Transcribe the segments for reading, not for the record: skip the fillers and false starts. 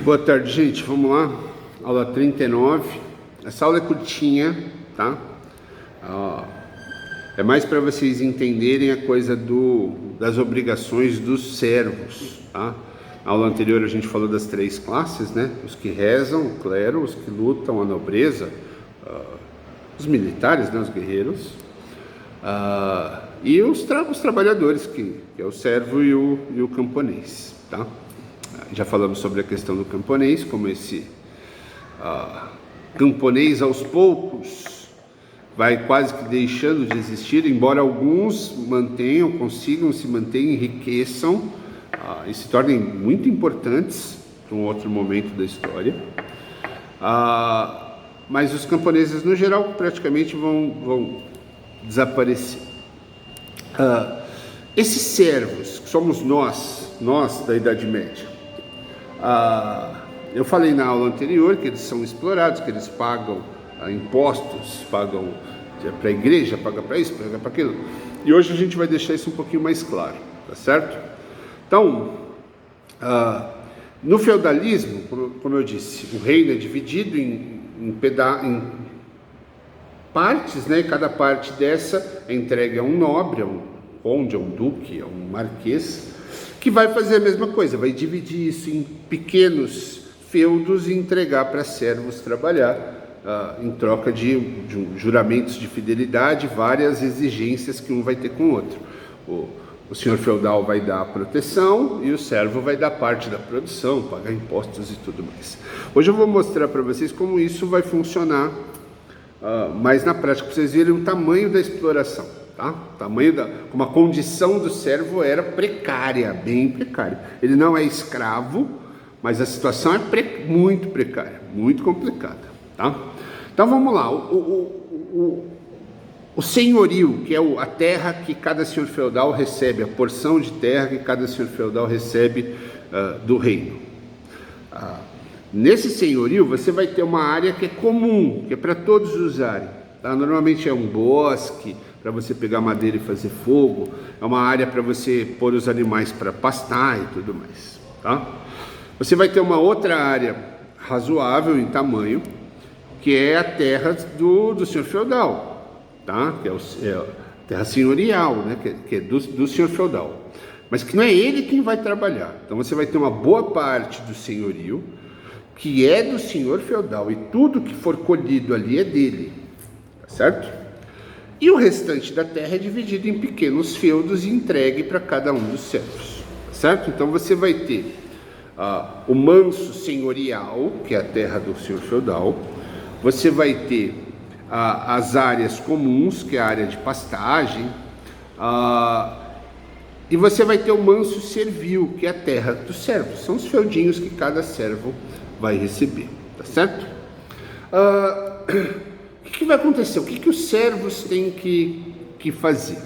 Boa tarde, gente. Vamos lá. Aula 39. Essa aula é curtinha, tá? É mais para vocês entenderem a coisa das obrigações dos servos, tá? Na aula anterior a gente falou das três classes, né? Os que rezam, o clero, os que lutam, a nobreza, os militares, né? Os guerreiros, e os trabalhadores, que é o servo e o camponês, tá? Já falamos sobre a questão do camponês, como esse camponês aos poucos vai quase que deixando de existir, embora alguns consigam se manter, enriqueçam e se tornem muito importantes para um outro momento da história. Mas os camponeses no geral praticamente vão desaparecer. Esses servos, que somos nós da Idade Média, eu falei na aula anterior que eles são explorados, que eles pagam impostos, pagam para a igreja, pagam para isso, pagam para aquilo. E hoje a gente vai deixar isso um pouquinho mais claro, tá certo? Então, no feudalismo, como eu disse, o reino é dividido em partes, né? Cada parte dessa é entregue a um nobre, a um conde, a um duque, a um marquês, que vai fazer a mesma coisa, vai dividir isso em pequenos feudos e entregar para servos trabalhar, em troca de juramentos de fidelidade, várias exigências que um vai ter com o outro. O senhor feudal vai dar a proteção e o servo vai dar parte da produção, pagar impostos e tudo mais. Hoje eu vou mostrar para vocês como isso vai funcionar mais na prática, para vocês verem o tamanho da exploração. Tá? Como a condição do servo era precária, bem precária. Ele não é escravo, mas a situação é muito precária, muito complicada. Tá? Então vamos lá. O senhorio, que é a terra que cada senhor feudal recebe, a porção de terra que cada senhor feudal recebe do reino. Nesse senhorio você vai ter uma área que é comum, que é para todos usarem. Tá? Normalmente é um bosque, para você pegar madeira e fazer fogo, é uma área para você pôr os animais para pastar e tudo mais, tá? Você vai ter uma outra área razoável em tamanho, que é a terra do senhor feudal, tá? Que é a terra senhorial, né? Que é do senhor feudal, mas que não é ele quem vai trabalhar. Então você vai ter uma boa parte do senhorio, que é do senhor feudal, e tudo que for colhido ali é dele, tá certo? E o restante da terra é dividido em pequenos feudos e entregue para cada um dos servos, certo? Então você vai ter o manso senhorial, que é a terra do senhor feudal. Você vai ter as áreas comuns, que é a área de pastagem. E você vai ter o manso servil, que é a terra dos servos. São os feudinhos que cada servo vai receber, tá certo? O que vai acontecer? O que os servos têm que fazer?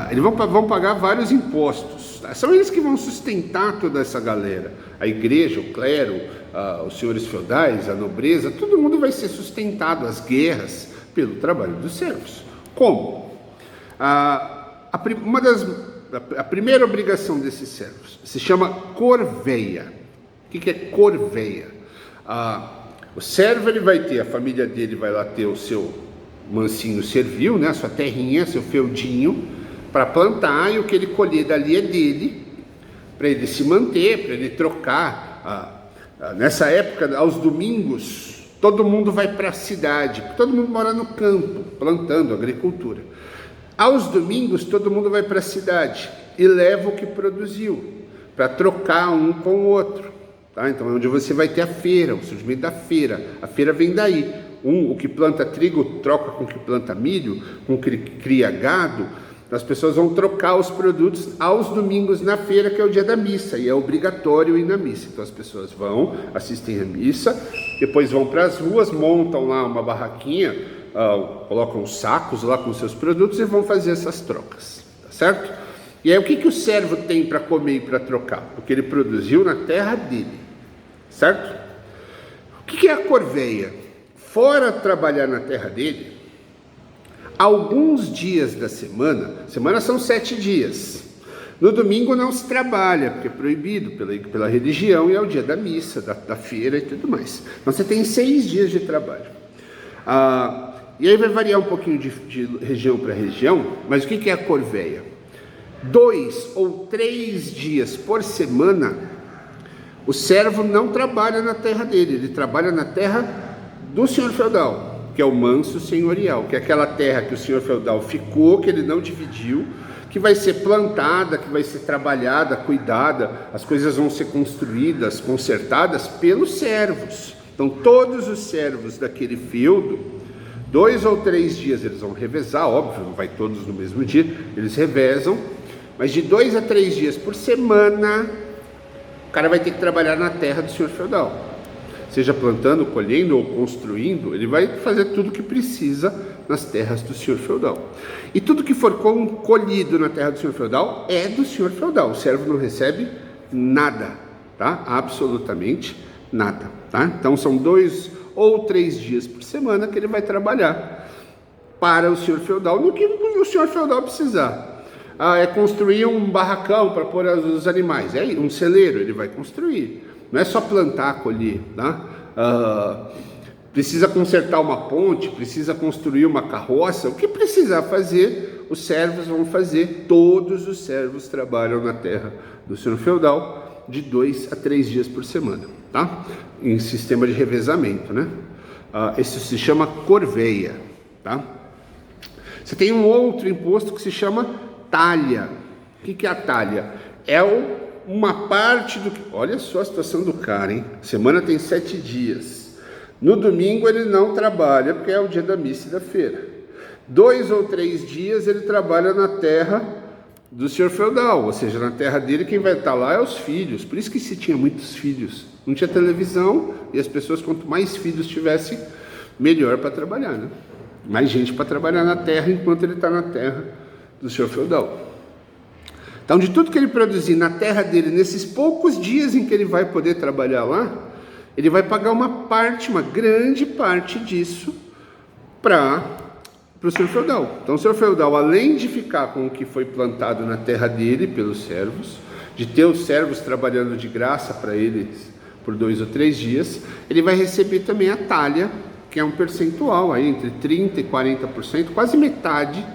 Eles vão pagar vários impostos. Tá? São eles que vão sustentar toda essa galera. A igreja, o clero, os senhores feudais, a nobreza, todo mundo vai ser sustentado, as guerras, pelo trabalho dos servos. Como? A primeira obrigação desses servos se chama corveia. O que é corveia? O servo, ele vai ter, a família dele vai lá ter o seu mansinho servil, né, a sua terrinha, seu feudinho, para plantar, e o que ele colher dali é dele, para ele se manter, para ele trocar. Nessa época, aos domingos, todo mundo vai para a cidade, todo mundo mora no campo, plantando, agricultura. Aos domingos, todo mundo vai para a cidade e leva o que produziu, para trocar um com o outro. Tá? Então é onde você vai ter a feira, o surgimento da feira. A feira vem daí. O que planta trigo troca com o que planta milho, com o que cria gado. As pessoas vão trocar os produtos aos domingos na feira, que é o dia da missa, e é obrigatório ir na missa. Então as pessoas vão, assistem a missa, depois vão para as ruas, montam lá uma barraquinha, colocam os sacos lá com seus produtos e vão fazer essas trocas, tá certo? E aí o que o servo tem para comer e para trocar? O que ele produziu na terra dele. Certo? O que é a corveia? Fora trabalhar na terra dele, alguns dias da semana são 7 dias, No domingo não se trabalha, porque é proibido pela religião e é o dia da missa, da feira e tudo mais. Então você tem 6 dias de trabalho. E aí vai variar um pouquinho de região para região, mas o que é a corveia? 2 ou 3 dias por semana, o servo não trabalha na terra dele, ele trabalha na terra do senhor feudal, que é o manso senhorial, que é aquela terra que o senhor feudal ficou, que ele não dividiu, que vai ser plantada, que vai ser trabalhada, cuidada, as coisas vão ser construídas, consertadas pelos servos. Então todos os servos daquele feudo, 2 ou 3 dias eles vão revezar, óbvio, não vai todos no mesmo dia, eles revezam, mas de 2 a 3 dias por semana, o cara vai ter que trabalhar na terra do senhor feudal. Seja plantando, colhendo ou construindo, ele vai fazer tudo o que precisa nas terras do senhor feudal. E tudo que for colhido na terra do senhor feudal é do senhor feudal. O servo não recebe nada, tá? Absolutamente nada, tá? Então são 2 ou 3 dias por semana que ele vai trabalhar para o senhor feudal no que o senhor feudal precisar. É construir um barracão para pôr os animais, é um celeiro, ele vai construir. Não é só plantar, colher, tá? Precisa consertar uma ponte, precisa construir uma carroça, o que precisar fazer, os servos vão fazer. Todos os servos trabalham na terra do senhor feudal de 2 a 3 dias por semana, tá? Em sistema de revezamento, né? Esse se chama corveia, tá? Você tem um outro imposto que se chama talha. O que é a talha? É uma parte do que... Olha só a situação do cara, hein? A semana tem 7 dias. No domingo ele não trabalha, porque é o dia da missa e da feira. 2 ou 3 dias ele trabalha na terra do senhor feudal, ou seja, na terra dele quem vai estar lá é os filhos. Por isso que se tinha muitos filhos. Não tinha televisão e as pessoas, quanto mais filhos tivessem, melhor para trabalhar, né? Mais gente para trabalhar na terra enquanto ele está na terra do senhor feudal. Então, de tudo que ele produzir na terra dele, nesses poucos dias em que ele vai poder trabalhar lá, ele vai pagar uma grande parte disso para o senhor feudal. Então o senhor feudal, além de ficar com o que foi plantado na terra dele pelos servos, de ter os servos trabalhando de graça para eles por 2 ou 3 dias, ele vai receber também a talha, que é um percentual aí, entre 30% e 40%, quase metade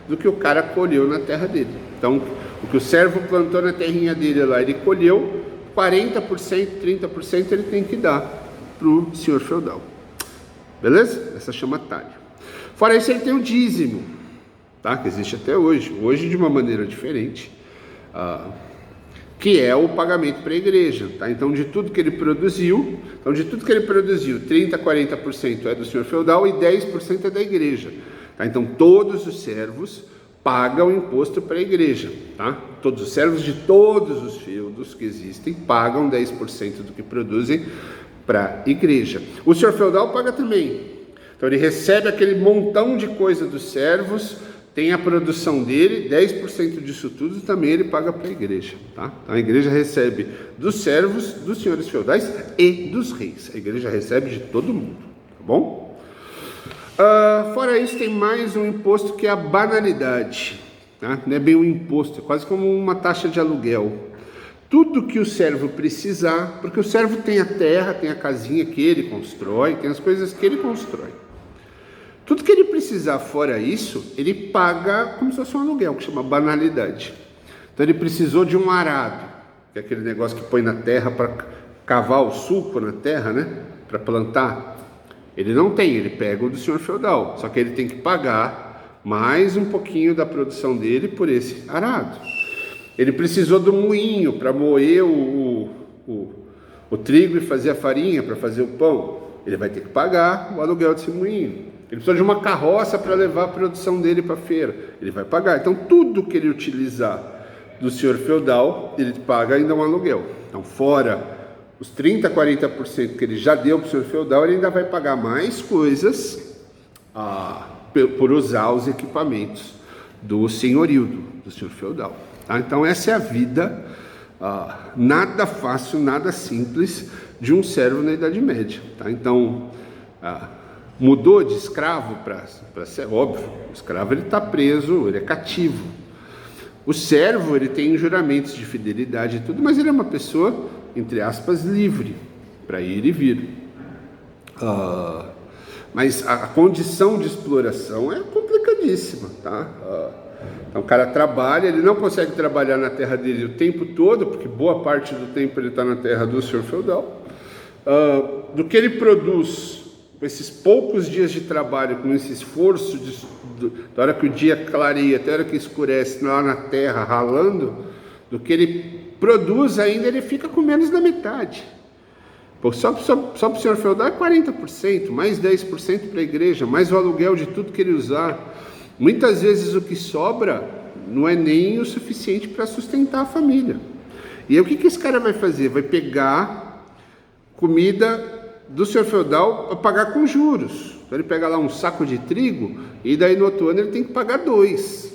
do que o cara colheu na terra dele. Então o que o servo plantou na terrinha dele lá, ele colheu 40%, 30% ele tem que dar para o senhor feudal. Beleza? Essa chama talha. Fora isso, ele tem o dízimo, tá? Que existe até hoje. Hoje de uma maneira diferente, que é o pagamento para a igreja, tá? Então de tudo que ele produziu, 30%, 40% é do senhor feudal e 10% é da igreja, tá? Então todos os servos pagam imposto para a igreja, tá? Todos os servos de todos os feudos que existem pagam 10% do que produzem para a igreja. O senhor feudal paga também. Então ele recebe aquele montão de coisa dos servos, tem a produção dele, 10% disso tudo também ele paga para a igreja, tá? Então a igreja recebe dos servos, dos senhores feudais e dos reis. A igreja recebe de todo mundo, tá bom? Fora isso, tem mais um imposto que é a banalidade, tá? Não é bem um imposto, é quase como uma taxa de aluguel. Tudo que o servo precisar, porque o servo tem a terra, tem a casinha que ele constrói, tem as coisas que ele constrói. Tudo que ele precisar fora isso, ele paga como se fosse um aluguel, que chama banalidade. Então ele precisou de um arado, que é aquele negócio que põe na terra para cavar o sulco na terra, né? Para plantar. Ele não tem, ele pega o do senhor feudal, só que ele tem que pagar mais um pouquinho da produção dele por esse arado. Ele precisou do moinho para moer o trigo e fazer a farinha, para fazer o pão. Ele vai ter que pagar o aluguel desse moinho. Ele precisa de uma carroça para levar a produção dele para a feira. Ele vai pagar. Então tudo que ele utilizar do senhor feudal, ele paga ainda um aluguel. Então fora os 30%, 40% que ele já deu para o senhor feudal, ele ainda vai pagar mais coisas por usar os equipamentos do senhorio, do senhor feudal. Tá? Então essa é a vida, nada fácil, nada simples de um servo na Idade Média. Tá? Então mudou de escravo para ser óbvio, o escravo ele está preso, ele é cativo. O servo, ele tem juramentos de fidelidade e tudo, mas ele é uma pessoa, entre aspas, livre para ir e vir. Mas a condição de exploração é complicadíssima, tá? Então o cara trabalha, ele não consegue trabalhar na terra dele o tempo todo, porque boa parte do tempo ele está na terra do senhor feudal. Do que ele produz com esses poucos dias de trabalho, com esse esforço da hora que o dia clareia até a hora que escurece lá na terra ralando, do que ele produz ainda, ele fica com menos da metade. Pô, só para o senhor feudal é 40%, mais 10% para a igreja, mais o aluguel de tudo que ele usar. Muitas vezes o que sobra não é nem o suficiente para sustentar a família. E aí o que esse cara vai fazer? Vai pegar comida do senhor feudal para pagar com juros. Então ele pega lá um saco de trigo e daí no outro ano ele tem que pagar 2.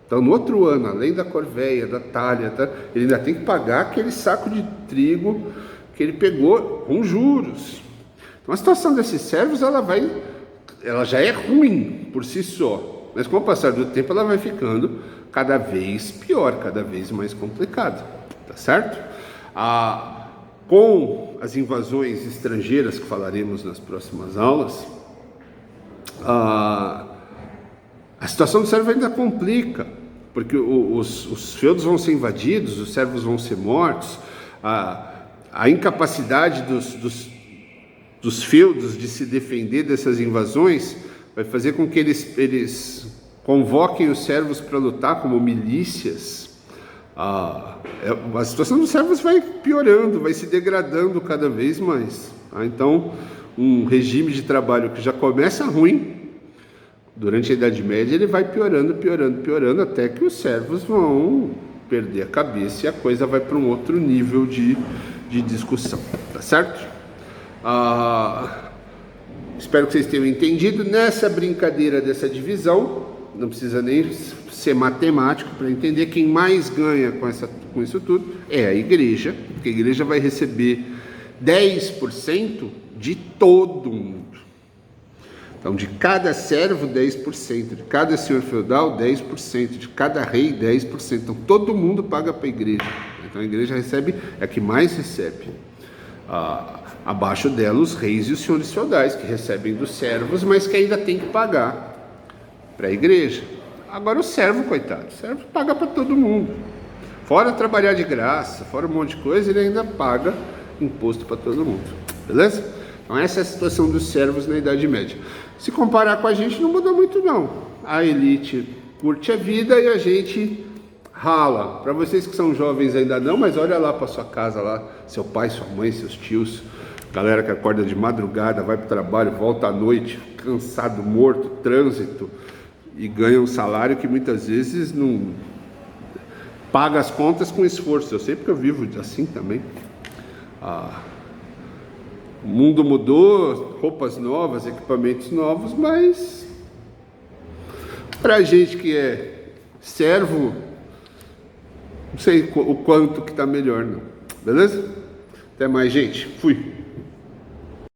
Então no outro ano, além da corveia, da talha, ele ainda tem que pagar aquele saco de trigo que ele pegou com juros. Então a situação desses servos, ela já é ruim por si só, mas com o passar do tempo ela vai ficando cada vez pior, cada vez mais complicado, tá certo? Com as invasões estrangeiras que falaremos nas próximas aulas, a situação do servo ainda complica, porque os feudos vão ser invadidos, os servos vão ser mortos, a incapacidade dos feudos de se defender dessas invasões vai fazer com que eles convoquem os servos para lutar como milícias. A situação dos servos vai piorando, vai se degradando cada vez mais. Então, um regime de trabalho que já começa ruim, durante a Idade Média, ele vai piorando, até que os servos vão perder a cabeça e a coisa vai para um outro nível de discussão, tá certo? Espero que vocês tenham entendido. Nessa brincadeira dessa divisão, não precisa nem ser matemático para entender, quem mais ganha com isso tudo é a igreja, porque a igreja vai receber 10% de todo mundo. Então, de cada servo, 10%, de cada senhor feudal, 10%, de cada rei, 10%. Então, todo mundo paga para a igreja. Então, a igreja recebe, é a que mais recebe. Abaixo dela, os reis e os senhores feudais, que recebem dos servos, mas que ainda tem que pagar para a igreja. Agora, o servo, coitado, o servo paga para todo mundo. Fora trabalhar de graça, fora um monte de coisa, ele ainda paga imposto para todo mundo. Beleza? Então, essa é a situação dos servos na Idade Média. Se comparar com a gente, não muda muito não. A elite curte a vida e a gente rala. Para vocês que são jovens ainda não, mas olha lá para sua casa lá, seu pai, sua mãe, seus tios, galera que acorda de madrugada, vai para o trabalho, volta à noite, cansado, morto, trânsito, e ganha um salário que muitas vezes não paga as contas com esforço. Eu sei porque eu vivo assim também. O mundo mudou, roupas novas, equipamentos novos, mas pra gente que é servo, não sei o quanto que tá melhor não. Beleza? Até mais, gente. Fui.